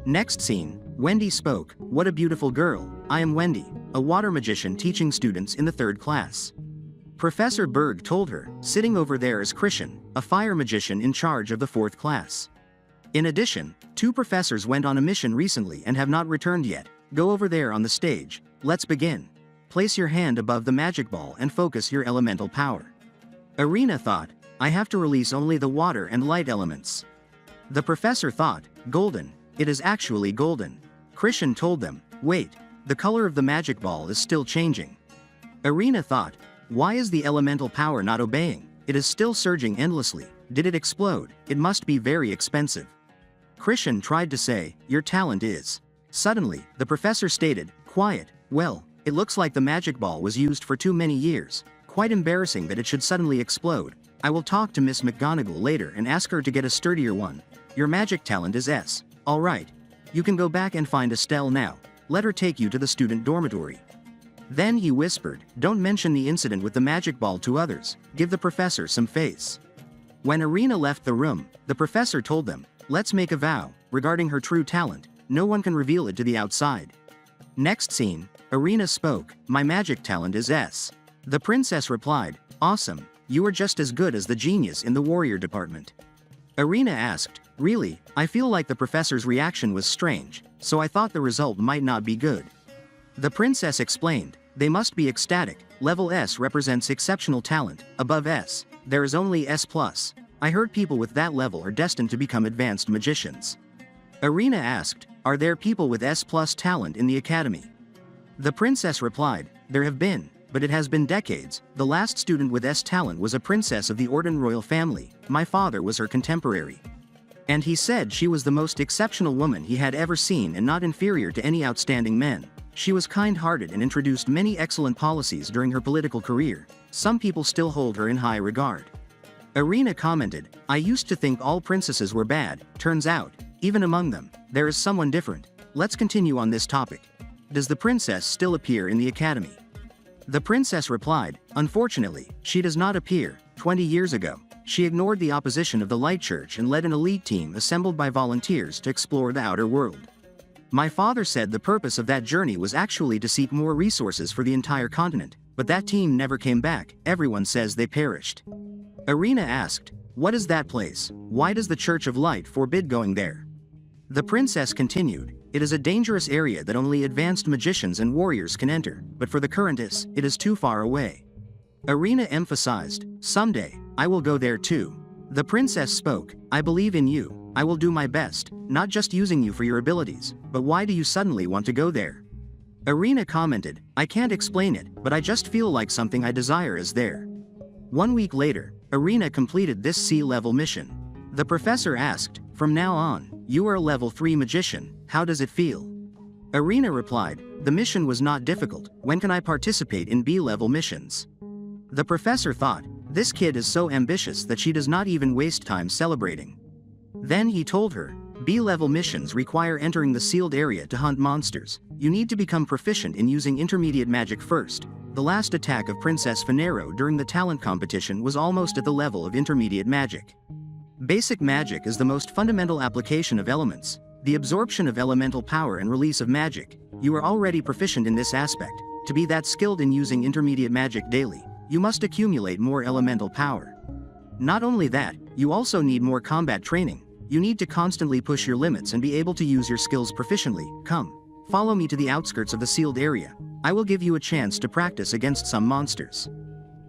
Next scene, Wendy spoke, what a beautiful girl. I am Wendy, a water magician teaching students in the 3rd class. Professor Berg told her, sitting over there is Christian, a fire magician in charge of the 4th class. In addition, 2 professors went on a mission recently and have not returned yet. Go over there on the stage. Let's begin. Place your hand above the magic ball and focus your elemental power. Arena thought, I have to release only the water and light elements. The professor thought, golden. It is actually golden. Christian told them, wait, the color of the magic ball is still changing. Arena thought, why is the elemental power not obeying? It is still surging endlessly. Did it explode? It must be very expensive. Christian tried to say, your talent is. Suddenly, the professor stated, quiet, well, it looks like the magic ball was used for too many years. Quite embarrassing that it should suddenly explode. I will talk to Miss McGonagall later and ask her to get a sturdier one. Your magic talent is S. Alright. You can go back and find Estelle now. Let her take you to the student dormitory. Then he whispered, don't mention the incident with the magic ball to others. Give the professor some face. When Arena left the room, the professor told them, let's make a vow. Regarding her true talent, no one can reveal it to the outside. Next scene, Arena spoke, my magic talent is S. The princess replied, awesome, you are just as good as the genius in the warrior department. Arena asked, really, I feel like the professor's reaction was strange, so I thought the result might not be good. The princess explained, they must be ecstatic. Level S represents exceptional talent. Above S, there is only S+. I heard people with that level are destined to become advanced magicians. Arena asked, are there people with S+ talent in the academy? The princess replied, there have been, but it has been decades. The last student with S talent was a princess of the Orden royal family. My father was her contemporary. And he said she was the most exceptional woman he had ever seen and not inferior to any outstanding men. She was kind-hearted and introduced many excellent policies during her political career. Some people still hold her in high regard. Arena commented, I used to think all princesses were bad. Turns out, even among them, there is someone different. Let's continue on this topic. Does the princess still appear in the academy? The princess replied, unfortunately, she does not appear. 20 years ago, she ignored the opposition of the Light Church and led an elite team assembled by volunteers to explore the outer world. My father said the purpose of that journey was actually to seek more resources for the entire continent, but that team never came back. Everyone says they perished. Arena asked, what is that place? Why does the Church of Light forbid going there? The princess continued, it is a dangerous area that only advanced magicians and warriors can enter, but for the currentists, it is too far away. Arena emphasized, someday, I will go there too. The princess spoke, I believe in you. I will do my best, not just using you for your abilities, but why do you suddenly want to go there? Arena commented, I can't explain it, but I just feel like something I desire is there. 1 week later, Arena completed this C-level mission. The professor asked, from now on, you are a level 3 magician, how does it feel? Arena replied, the mission was not difficult, when can I participate in B-level missions? The professor thought, This kid is so ambitious that she does not even waste time celebrating. Then he told her, B-level missions require entering the sealed area to hunt monsters. You need to become proficient in using intermediate magic first. The last attack of Princess Finero during the talent competition was almost at the level of intermediate magic. Basic magic is the most fundamental application of elements, the absorption of elemental power and release of magic. You are already proficient in this aspect. To be that skilled in using intermediate magic daily, you must accumulate more elemental power. Not only that, you also need more combat training. You need to constantly push your limits and be able to use your skills proficiently. Come, follow me to the outskirts of the sealed area. I will give you a chance to practice against some monsters.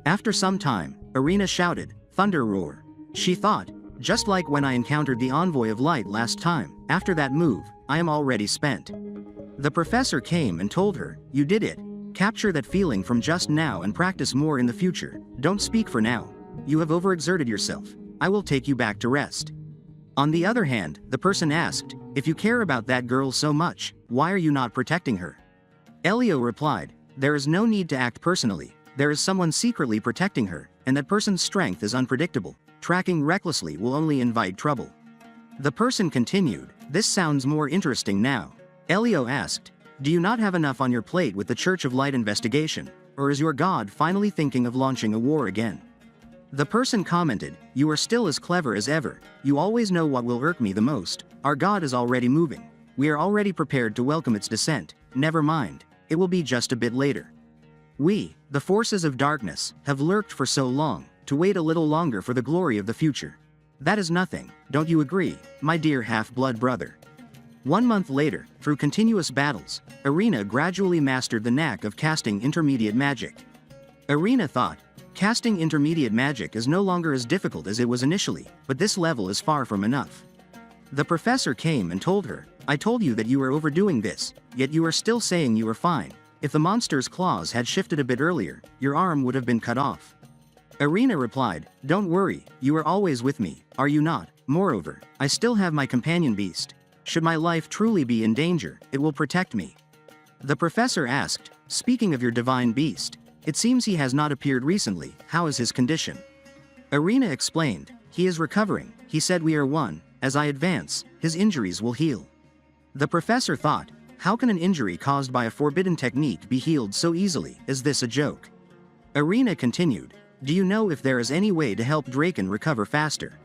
After some time, Irina shouted, Thunder Roar. She thought, just like when I encountered the Envoy of Light last time, after that move, I am already spent. The professor came and told her, you did it. Capture that feeling from just now and practice more in the future. Don't speak for now. You have overexerted yourself. I will take you back to rest. On the other hand, the person asked, if you care about that girl so much, why are you not protecting her? Elio replied, there is no need to act personally. There is someone secretly protecting her, and that person's strength is unpredictable. Tracking recklessly will only invite trouble. The person continued, this sounds more interesting now. Elio asked, do you not have enough on your plate with the Church of Light investigation, or is your god finally thinking of launching a war again? The person commented, you are still as clever as ever. You always know what will irk me the most. Our god is already moving. We are already prepared to welcome its descent. Never mind. It will be just a bit later. We, the forces of darkness, have lurked for so long, to wait a little longer for the glory of the future. That is nothing, don't you agree, my dear half-blood brother? 1 month later, through continuous battles, Irina gradually mastered the knack of casting intermediate magic. Irina thought, casting intermediate magic is no longer as difficult as it was initially, but this level is far from enough. The professor came and told her, I told you that you were overdoing this, yet you are still saying you are fine. If the monster's claws had shifted a bit earlier, your arm would have been cut off. Irina replied, don't worry, you are always with me, are you not? Moreover, I still have my companion beast. Should my life truly be in danger, it will protect me. The professor asked, speaking of your divine beast, it seems he has not appeared recently, how is his condition? Irina explained, he is recovering, he said we are one, as I advance, his injuries will heal. The professor thought, how can an injury caused by a forbidden technique be healed so easily, is this a joke? Irina continued, do you know if there is any way to help Draken recover faster?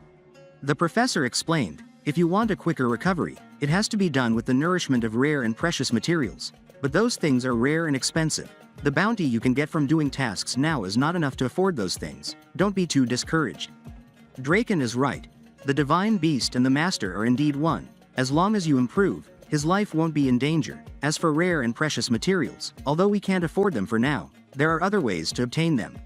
The professor explained, if you want a quicker recovery, it has to be done with the nourishment of rare and precious materials, but those things are rare and expensive. The bounty you can get from doing tasks now is not enough to afford those things. Don't be too discouraged. Draken is right. The divine beast and the master are indeed one. As long as you improve, his life won't be in danger. As for rare and precious materials, although we can't afford them for now, there are other ways to obtain them.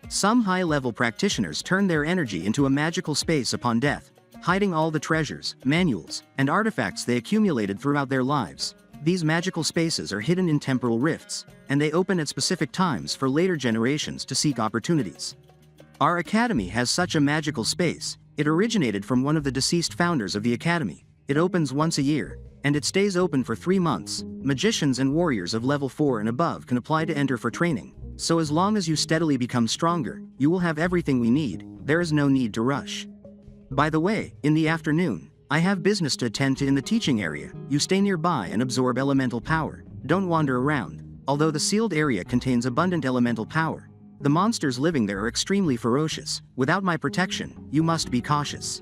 Some high-level practitioners turn their energy into a magical space upon death, hiding all the treasures, manuals, and artifacts they accumulated throughout their lives. These magical spaces are hidden in temporal rifts, and they open at specific times for later generations to seek opportunities. Our academy has such a magical space. It originated from one of the deceased founders of the academy. It opens once a year, and it stays open for 3 months. Magicians and warriors of level 4 and above can apply to enter for training. So as long as you steadily become stronger, you will have everything we need. There is no need to rush. By the way, in the afternoon, I have business to attend to in the teaching area. You stay nearby and absorb elemental power. Don't wander around. Although the sealed area contains abundant elemental power, the monsters living there are extremely ferocious. Without my protection, you must be cautious.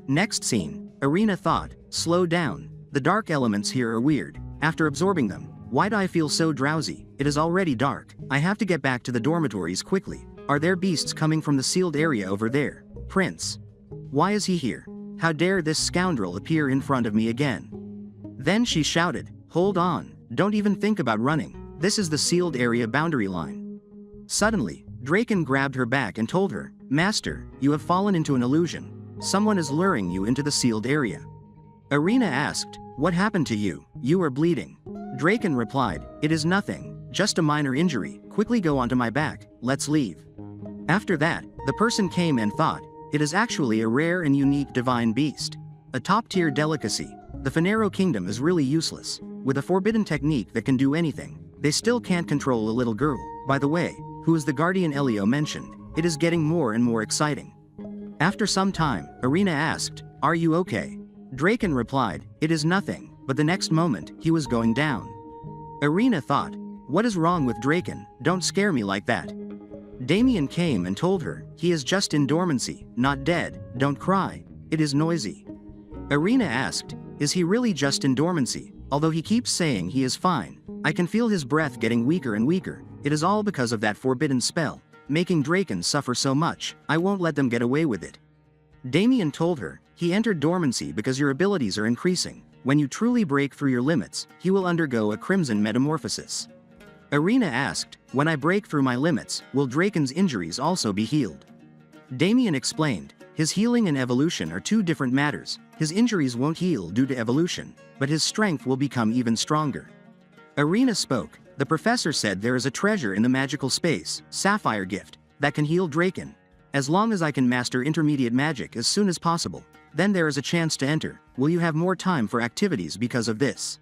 Next scene, Irina thought, slow down. The dark elements here are weird. After absorbing them, why do I feel so drowsy? It is already dark. I have to get back to the dormitories quickly. Are there beasts coming from the sealed area over there? Prince. Why is he here? How dare this scoundrel appear in front of me again? Then she shouted, hold on, don't even think about running. This is the sealed area boundary line. Suddenly, Draken grabbed her back and told her, Master, you have fallen into an illusion. Someone is luring you into the sealed area. Irina asked, what happened to you? You are bleeding. Draken replied, it is nothing, just a minor injury. Quickly go onto my back, let's leave. After that, the person came and thought, it is actually a rare and unique divine beast. A top-tier delicacy. The Finero kingdom is really useless. With a forbidden technique that can do anything, they still can't control a little girl. By the way, who is the guardian Elio mentioned? it is getting more and more exciting. After some time, Irina asked, "Are you okay?" Draken replied, "It is nothing," but the next moment, he was going down. Irina thought, "What is wrong with Draken? Don't scare me like that." Damien came and told her, "He is just in dormancy, not dead, don't cry, it is noisy." Irina asked, "Is he really just in dormancy? Although he keeps saying he is fine, I can feel his breath getting weaker and weaker. It is all because of that forbidden spell, making Draken suffer so much. I won't let them get away with it." Damien told her, "He entered dormancy because your abilities are increasing. When you truly break through your limits, he will undergo a crimson metamorphosis." Irina asked, "When I break through my limits, will Draken's injuries also be healed?" Damien explained, "His healing and evolution are two different matters. His injuries won't heal due to evolution, but his strength will become even stronger." Irina spoke, "The professor said there is a treasure in the magical space, Sapphire Gift, that can heal Draken. As long as I can master intermediate magic as soon as possible, then there is a chance to enter. Will you have more time for activities because of this?"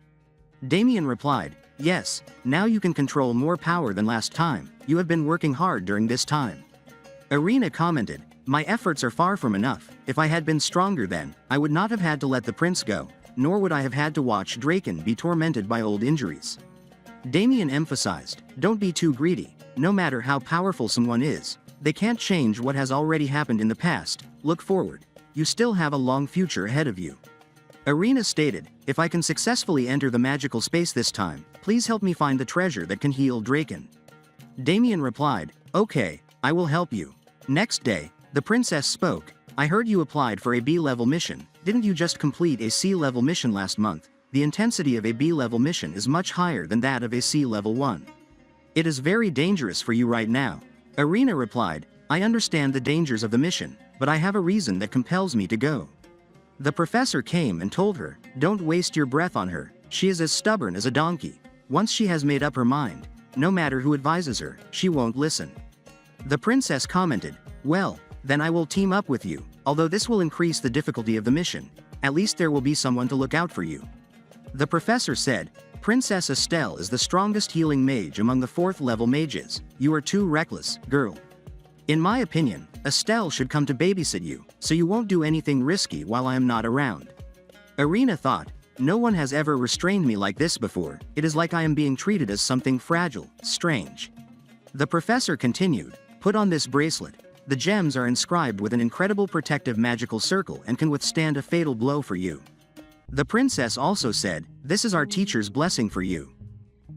Damien replied, "Yes, now you can control more power than last time. You have been working hard during this time." Irina commented, "My efforts are far from enough. If I had been stronger then, I would not have had to let the prince go, nor would I have had to watch Draken be tormented by old injuries." Damien emphasized, "Don't be too greedy. No matter how powerful someone is, they can't change what has already happened in the past. Look forward. You still have a long future ahead of you." Irina stated, "If I can successfully enter the magical space this time, please help me find the treasure that can heal Draken." Damien replied, "Okay, I will help you." Next day, the princess spoke, "I heard you applied for a B-level mission. Didn't you just complete a C-level mission last month? The intensity of a B-level mission is much higher than that of a C-level one. It is very dangerous for you right now." Irina replied, "I understand the dangers of the mission, but I have a reason that compels me to go." The professor came and told her, "Don't waste your breath on her. She is as stubborn as a donkey. Once she has made up her mind, no matter who advises her, she won't listen." The princess commented, "Well, then I will team up with you. Although this will increase the difficulty of the mission, at least there will be someone to look out for you." The professor said, "Princess Estelle is the strongest healing mage among the 4th level mages. You are too reckless, girl. In my opinion, Estelle should come to babysit you, so you won't do anything risky while I am not around." Irina thought, "No one has ever restrained me like this before. It is like I am being treated as something fragile, strange." The professor continued, "Put on this bracelet. The gems are inscribed with an incredible protective magical circle and can withstand a fatal blow for you." The princess also said, "This is our teacher's blessing for you."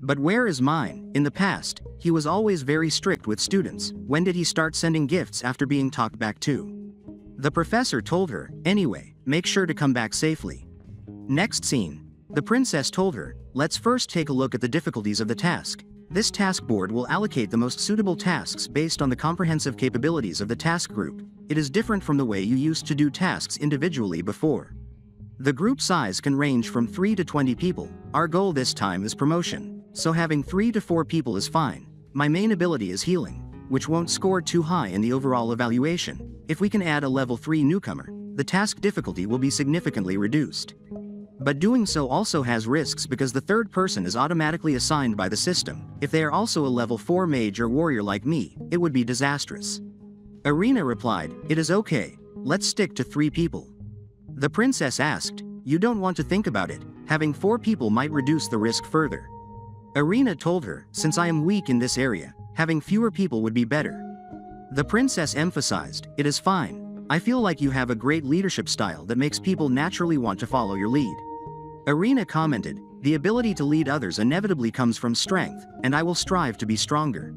"But where is mine? In the past, he was always very strict with students. When did he start sending gifts after being talked back to?" The professor told her, "Anyway, make sure to come back safely." Next scene. The princess told her, "Let's first take a look at the difficulties of the task. This task board will allocate the most suitable tasks based on the comprehensive capabilities of the task group. It is different from the way you used to do tasks individually before. The group size can range from 3 to 20 people. Our goal this time is promotion, so having 3 to 4 people is fine. My main ability is healing, which won't score too high in the overall evaluation. If we can add a level 3 newcomer, the task difficulty will be significantly reduced. But doing so also has risks because the third person is automatically assigned by the system. If they are also a level 4 mage or warrior like me, it would be disastrous." Irina replied, "It is okay. Let's stick to 3 people." The princess asked, "You don't want to think about it? Having 4 people might reduce the risk further." Irina told her, "Since I am weak in this area, having fewer people would be better." The princess emphasized, "It is fine. I feel like you have a great leadership style that makes people naturally want to follow your lead." Irina commented, "The ability to lead others inevitably comes from strength, and I will strive to be stronger."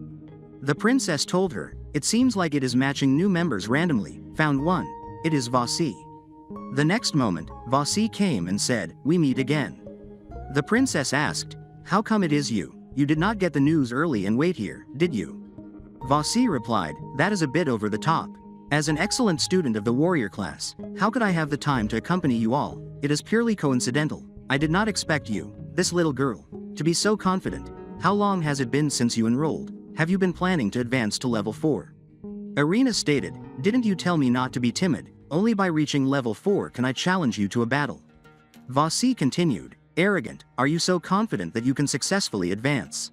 The princess told her, "It seems like it is matching new members randomly. Found one. It is Vasi." The next moment, Vasi came and said, "We meet again." The princess asked, "How come it is you? You did not get the news early and wait here, did you?" Vasi replied, "That is a bit over the top. As an excellent student of the warrior class, how could I have the time to accompany you all? It is purely coincidental. I did not expect you, this little girl, to be so confident. How long has it been since you enrolled? Have you been planning to advance to level 4? Irina stated, "Didn't you tell me not to be timid? Only by reaching level 4 can I challenge you to a battle." Vasi continued, "Arrogant, are you so confident that you can successfully advance?"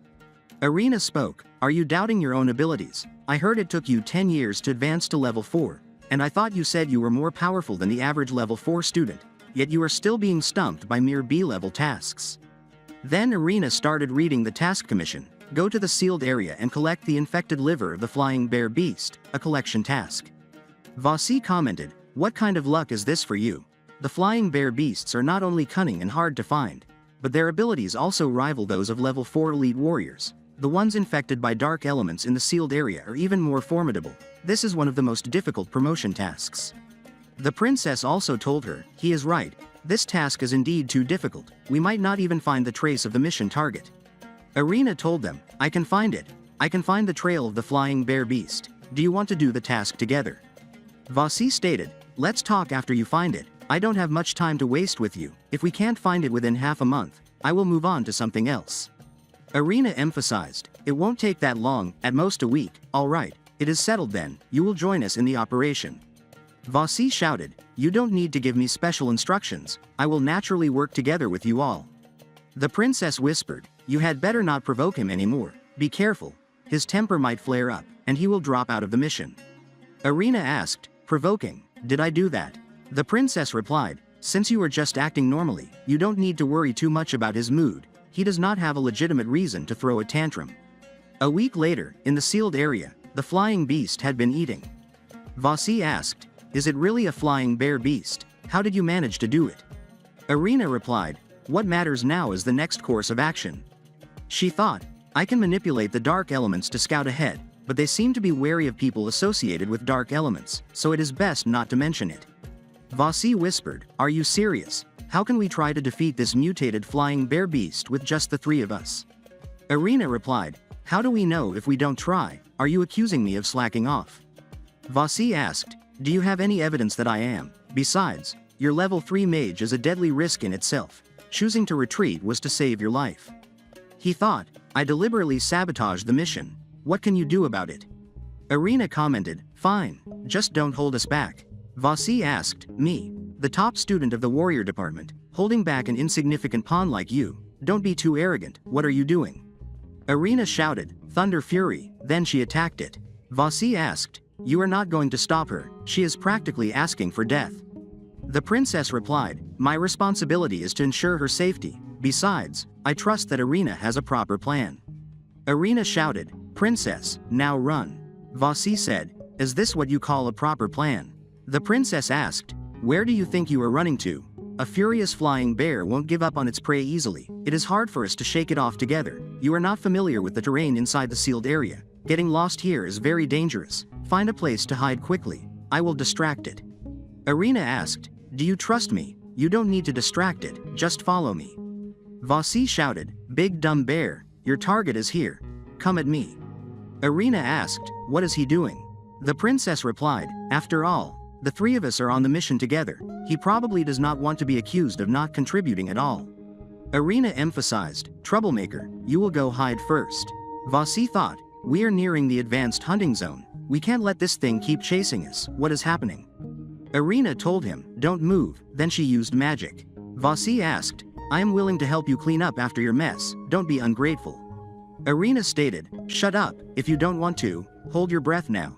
Irina spoke, "Are you doubting your own abilities? I heard it took you 10 years to advance to level 4, and I thought you said you were more powerful than the average level 4 student, yet you are still being stumped by mere B-level tasks. Then Irina started reading the task commission. Go to the sealed area and collect the infected liver of the flying bear beast, a collection task. Vasi commented, what kind of luck is this for you? The flying bear beasts are not only cunning and hard to find, but their abilities also rival those of level 4 elite warriors. The ones infected by dark elements in the sealed area are even more formidable. This is one of the most difficult promotion tasks. The princess also told her, he is right, this task is indeed too difficult, we might not even find the trace of the mission target. Irina told them, I can find it. I can find the trail of the flying bear beast. Do you want to do the task together? Vasi stated, let's talk after you find it. I don't have much time to waste with you. If we can't find it within half a month, I will move on to something else. Irina emphasized, it won't take that long, at most a week. All right, it is settled then, you will join us in the operation. Vasi shouted, you don't need to give me special instructions, I will naturally work together with you all. The princess whispered, you had better not provoke him anymore, be careful, his temper might flare up, and he will drop out of the mission. Irina asked, provoking, did I do that? The princess replied, since you are just acting normally, you don't need to worry too much about his mood, he does not have a legitimate reason to throw a tantrum. A week later, in the sealed area, the flying beast had been eating. Vasi asked, is it really a flying bear beast? How did you manage to do it? Irina replied, what matters now is the next course of action. She thought, I can manipulate the dark elements to scout ahead, but they seem to be wary of people associated with dark elements, so it is best not to mention it. Vasi whispered, are you serious? How can we try to defeat this mutated flying bear beast with just the 3 of us? Irina replied, how do we know if we don't try? Are you accusing me of slacking off? Vasi asked, do you have any evidence that I am? Besides, your level 3 mage is a deadly risk in itself. Choosing to retreat was to save your life. He thought, I deliberately sabotaged the mission. What can you do about it? Irina commented, fine, just don't hold us back. Vasi asked, me, the top student of the warrior department, holding back an insignificant pawn like you, don't be too arrogant, what are you doing? Irina shouted, thunder fury, then she attacked it. Vasi asked, you are not going to stop her, she is practically asking for death. The princess replied, my responsibility is to ensure her safety, besides, I trust that Irina has a proper plan. Irina shouted, princess, now run. Vasi said, is this what you call a proper plan? The princess asked, where do you think you are running to? A furious flying bear won't give up on its prey easily, it is hard for us to shake it off together, you are not familiar with the terrain inside the sealed area, getting lost here is very dangerous, find a place to hide quickly, I will distract it. Irina asked, do you trust me? You don't need to distract it, just follow me. Vasi shouted, big dumb bear, your target is here, come at me. Irina asked, what is he doing? The princess replied, after all, the 3 of us are on the mission together, he probably does not want to be accused of not contributing at all. Irina emphasized, troublemaker, you will go hide first. Vasi thought, we are nearing the advanced hunting zone, we can't let this thing keep chasing us, what is happening? Irina told him, don't move, then she used magic. Vasi asked, I am willing to help you clean up after your mess, don't be ungrateful. Irina stated, shut up, if you don't want to, hold your breath now.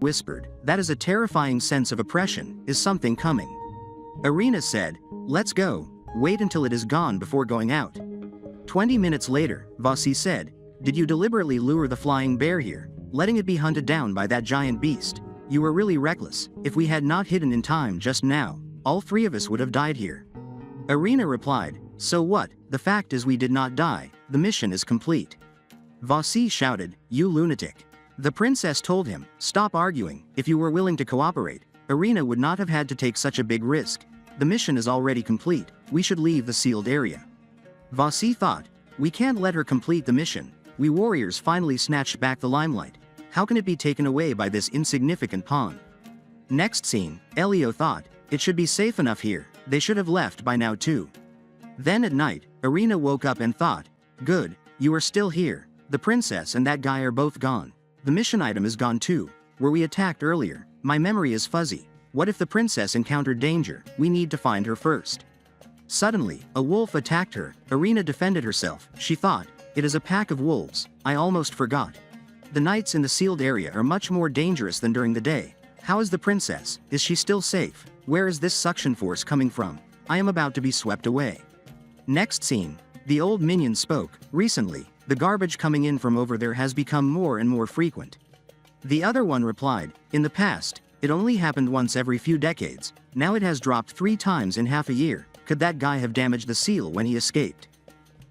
Whispered, that is a terrifying sense of oppression, is something coming? Irina said, let's go, wait until it is gone before going out. 20 minutes later, Vasi said, did you deliberately lure the flying bear here, letting it be hunted down by that giant beast? You were really reckless, if we had not hidden in time just now, all 3 of us would have died here. Irina replied, so what, the fact is we did not die, the mission is complete. Vasi shouted, you lunatic. The princess told him, stop arguing, if you were willing to cooperate, Irina would not have had to take such a big risk. The mission is already complete, we should leave the sealed area. Vasi thought, we can't let her complete the mission, we warriors finally snatched back the limelight, how can it be taken away by this insignificant pawn? Next scene, Elio thought, it should be safe enough here, they should have left by now too. Then at night, Irina woke up and thought, good, you are still here, the princess and that guy are both gone. The mission item is gone too, were we attacked earlier, my memory is fuzzy, what if the princess encountered danger, we need to find her first. Suddenly, a wolf attacked her, Irina defended herself, she thought, it is a pack of wolves, I almost forgot. The nights in the sealed area are much more dangerous than during the day. How is the princess? Is she still safe? Where is this suction force coming from? I am about to be swept away. Next scene. The old minion spoke. Recently, the garbage coming in from over there has become more and more frequent. The other one replied, in the past, it only happened once every few decades. Now it has dropped 3 times in half a year. Could that guy have damaged the seal when he escaped?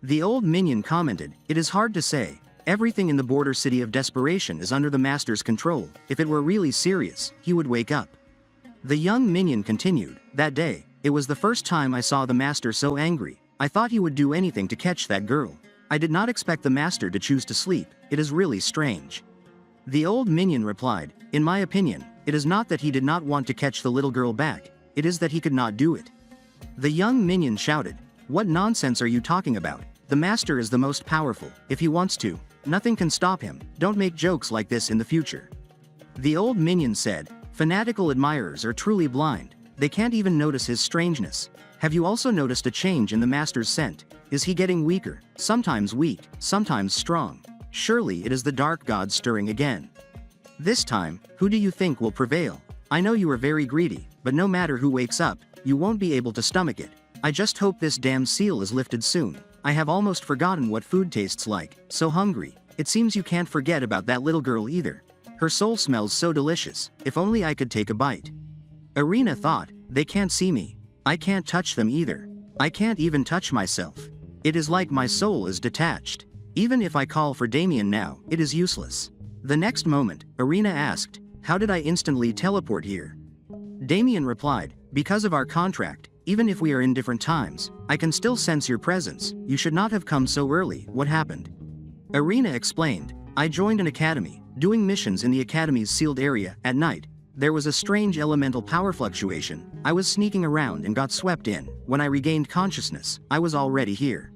The old minion commented, it is hard to say. Everything in the border city of desperation is under the master's control. If it were really serious, he would wake up. The young minion continued, that day, it was the first time I saw the master so angry. I thought he would do anything to catch that girl. I did not expect the master to choose to sleep. It is really strange. The old minion replied, in my opinion, it is not that he did not want to catch the little girl back. It is that he could not do it. The young minion shouted, what nonsense are you talking about? The master is the most powerful. If he wants to, nothing can stop him. Don't make jokes like this in the future. The old minion said, fanatical admirers are truly blind. They can't even notice his strangeness. Have you also noticed a change in the master's scent? Is he getting weaker? Sometimes weak, sometimes strong. Surely it is the dark god stirring again. This time, who do you think will prevail? I know you are very greedy, but no matter who wakes up, you won't be able to stomach it. I just hope this damn seal is lifted soon. I have almost forgotten what food tastes like, so hungry. It seems you can't forget about that little girl either. Her soul smells so delicious, if only I could take a bite. Arena thought, they can't see me. I can't touch them either. I can't even touch myself. It is like my soul is detached. Even if I call for Damien now, it is useless. The next moment, Arena asked, how did I instantly teleport here? Damien replied, because of our contract, even if we are in different times, I can still sense your presence. You should not have come so early. What happened? Arena explained, I joined an academy, doing missions in the academy's sealed area. At night, there was a strange elemental power fluctuation. I was sneaking around and got swept in. When I regained consciousness, I was already here.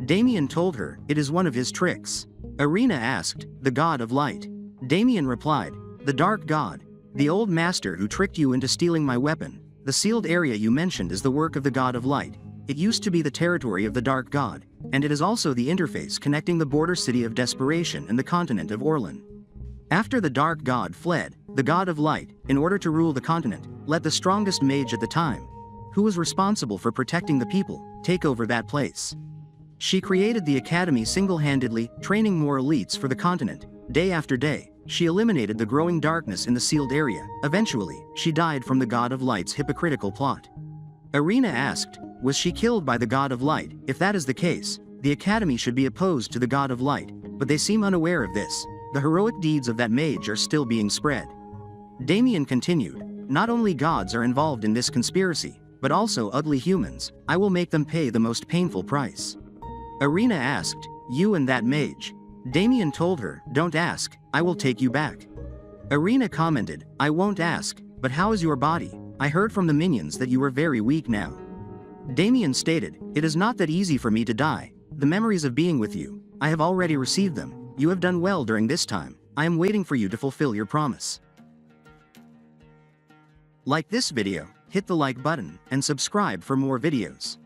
Damien told her, it is one of his tricks. Arena asked, the god of light. Damien replied, the dark god. The old master who tricked you into stealing my weapon. The sealed area you mentioned is the work of the god of light. It used to be the territory of the dark god, and it is also the interface connecting the border city of desperation and the continent of Orlan. After the dark god fled, the god of light, in order to rule the continent, let the strongest mage at the time, who was responsible for protecting the people, take over that place. She created the academy single-handedly, training more elites for the continent. Day after day, she eliminated the growing darkness in the sealed area. Eventually, she died from the god of light's hypocritical plot. Arena asked, was she killed by the god of light? If that is the case, the academy should be opposed to the god of light, but they seem unaware of this. The heroic deeds of that mage are still being spread. Damien continued, not only gods are involved in this conspiracy, but also ugly humans. I will make them pay the most painful price. Arena asked, you and that mage? Damien told her, don't ask, I will take you back. Arena commented, I won't ask, but how is your body? I heard from the minions that you are very weak now. Damien stated, it is not that easy for me to die. The memories of being with you, I have already received them. You have done well during this time. I am waiting for you to fulfill your promise. Like this video, hit the like button, and subscribe for more videos.